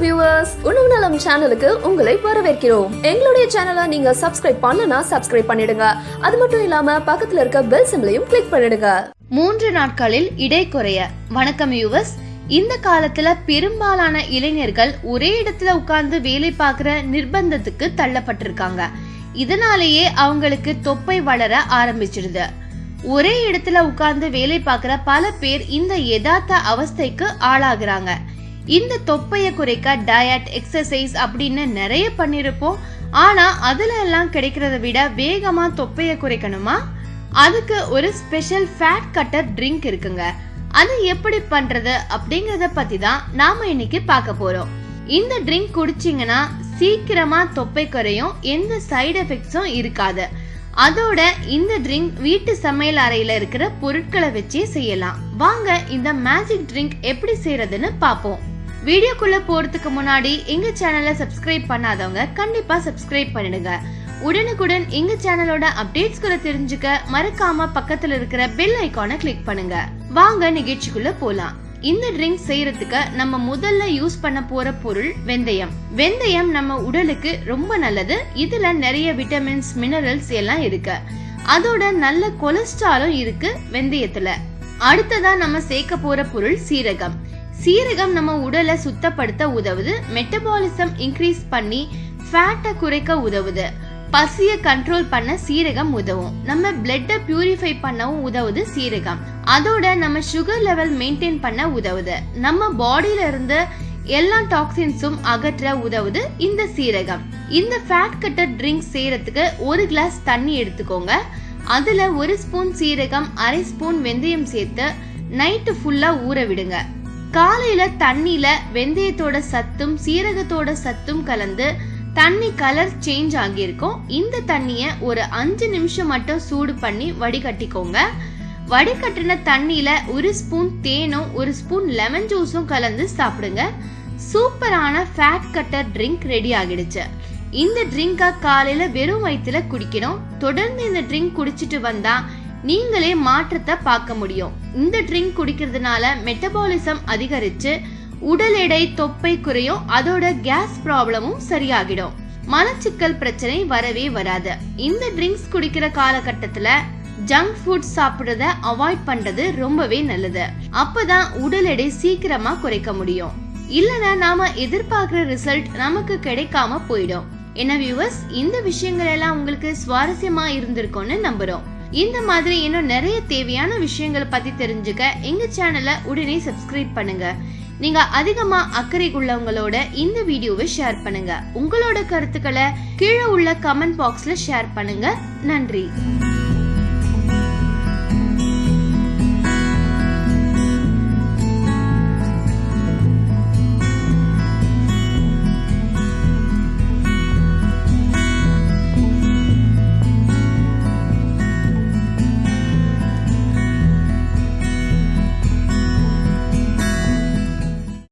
Viewers, உணவு நலம் சேனலுக்கு உங்களை வரவேற்கிறோம். எங்களுடைய சேனலை நீங்க சப்ஸ்கிரைப் பண்ணலனா சப்ஸ்கிரைப் பண்ணிடுங்க. அது மட்டும் இல்லாம பக்கத்துல இருக்க பெல் சிம்பலையும் கிளிக் பண்ணிடுங்க. 3 நாட்களில் இடை குறைய. வணக்கம் வியூவர்ஸ். இந்த காலத்துல பெரும்பாலான இளைஞர்கள் ஒரே இடத்துல உட்கார்ந்து வேலை பார்க்கிற நிர்பந்தத்துக்கு தள்ளப்பட்டிருக்காங்க. இதனாலேயே அவங்களுக்கு தொப்பை வளர ஆரம்பிச்சிடுது. ஒரே இடத்துல உட்கார்ந்து வேலை பார்க்கிற பல பேர் இந்த யதார்த்த அவஸ்தைக்கு ஆளாகிறாங்க. இந்த தொப்பைய குறைக்க டயட், எக்ஸசைஸ் அப்படின்னு நிறைய பண்ணிருப்போம். ஆனா அதுல எல்லாம் கிடைக்கிறத விட வேகமா தொப்பைய குறைக்கணுமா? அதுக்கு ஒரு ஸ்பெஷல் ஃபேட் கட்டர் ட்ரிங்க் இருக்குங்க. அது எப்படி பண்றது அப்படிங்கறத பத்தி தான் நாம இன்னைக்கு பார்க்க போறோம். இந்த ட்ரிங்க் குடிச்சீங்கன்னா சீக்கிரமா தொப்பை குறையும், எந்த சைடு எஃபெக்ட்ஸும் இருக்காது. அதோட இந்த ட்ரிங்க் வீட்டு சமையல் அறையில இருக்கிற பொருட்களை வச்சே செய்யலாம். வாங்க இந்த மேஜிக் ட்ரிங்க் எப்படி செய்யறதுன்னு பாப்போம். வீடியோக்குள்ள போறதுக்கு முன்னாடி எங்க சேனலை சப்ஸ்கிரைப் பண்ணாதவங்க கண்டிப்பா சப்ஸ்கிரைப் பண்ணிடுங்க. உடனுக்குடன் எங்க சேனலோட அப்டேட்ஸ்களை தெரிஞ்சுக்க மறக்காம பக்கத்துல இருக்கிற பெல் ஐகானை கிளிக் பண்ணுங்க. வாங்க நிகழ்ச்சிக்குள்ள போலாம். இந்த ட்ரிங்க் செய்யறதுக்கு நம்ம முதல்ல யூஸ் பண்ண போற பொருள் வெந்தயம். வெந்தயம் நம்ம உடலுக்கு ரொம்ப நல்லது. இதுல நிறைய விட்டமின்ஸ், மினரல்ஸ் எல்லாம் இருக்கு. அதோட நல்ல கொலஸ்ட்ராலும் இருக்கு வெந்தயத்துல. அடுத்ததா நம்ம சேர்க்க போற பொருள் சீரகம். சீரகம் நம்ம உடலை சுத்தப்படுத்த உதவுது. மெட்டபாலிசம் இன்க்ரீஸ் பண்ணி ஃபேட்டை குறைக்க உதவுது. பசிய கண்ட்ரோல் பண்ண சீரகம் உதவும். நம்ம பிளட்டை பியூரிஃபை பண்ணவும் உதவுது சீரகம். அதோட நம்ம சுகர் லெவல் மெயின்டைன் பண்ண உதவுது. நம்ம பாடியில இருந்து எல்லா டாக்ஸின்ஸும் அகற்ற உதவுது இந்த சீரகம். இந்த ஃபேட் கட்டர் ட்ரிங்க் செய்யறதுக்கு 1 கிளாஸ் தண்ணி எடுத்துக்கோங்க. அதுல 1 ஸ்பூன் சீரகம், 1/2 ஸ்பூன் வெந்தயம் சேர்த்து நைட்டு ஃபுல்லா ஊற விடுங்க. காலையில தண்ணியில வெந்தயத்தோட சத்தும் சீரகத்தோட சத்தும் கலந்து தண்ணி கலர் சேஞ்ச் ஆகியிருக்கும். இந்த தண்ணிய ஒரு 5 நிமிஷம் மட்டும் சூடு பண்ணி வடிகட்டிக்கோங்க. வடிகட்டின தண்ணியில 1 ஸ்பூன் தேனும் 1 ஸ்பூன் லெமன் ஜூஸும் கலந்து சாப்பிடுங்க. சூப்பரான ஃபேட் கட்டர் ட்ரிங்க் ரெடி ஆகிடுச்சு. இந்த ட்ரிங்கை காலையில வெறும் வயிற்றுல குடிக்கணும். தொடர்ந்து இந்த ட்ரிங்க் குடிச்சிட்டு வந்தா நீங்களே மாற்றத்தை பார்க்க முடியும். இந்த ட்ரிங்க் குடிக்கிறதுனால மெட்டபாலிசம் அதிகரிச்சு உடல் எடை, தொப்பை குறையும். அதோட கேஸ் ப்ராப்ளமும் சரியாகிடும். மலச்சிக்கல் பிரச்சனை வரவே வராது. இந்த ட்ரிங்க்ஸ் குடிக்கிற காலகட்டத்துல ஜங்க் ஃபுட் சாப்பிடுறத அவாய்ட் பண்றது ரொம்பவே நல்லது. அப்பதான் உடல் எடை சீக்கிரமா குறைக்க முடியும். இல்லனா நாம எதிர்பார்க்கிற ரிசல்ட் நமக்கு கிடைக்காம போயிடும். என்ன வியூவர்ஸ், இந்த விஷயங்கள் எல்லாம் உங்களுக்கு சுவாரஸ்யமா இருந்திருக்கும்னு நம்புறோம். இந்த மாதிரி இன்னும் நிறைய தேவையான விஷயங்களை பத்தி தெரிஞ்சுக்க எங்க சேனலை உடனே சப்ஸ்கிரைப் பண்ணுங்க. நீங்க அதிகமா அக்கறை உள்ளவங்களோட இந்த வீடியோவை ஷேர் பண்ணுங்க. உங்களோட கருத்துக்களை கீழே உள்ள கமெண்ட் பாக்ஸ்ல ஷேர் பண்ணுங்க. நன்றி.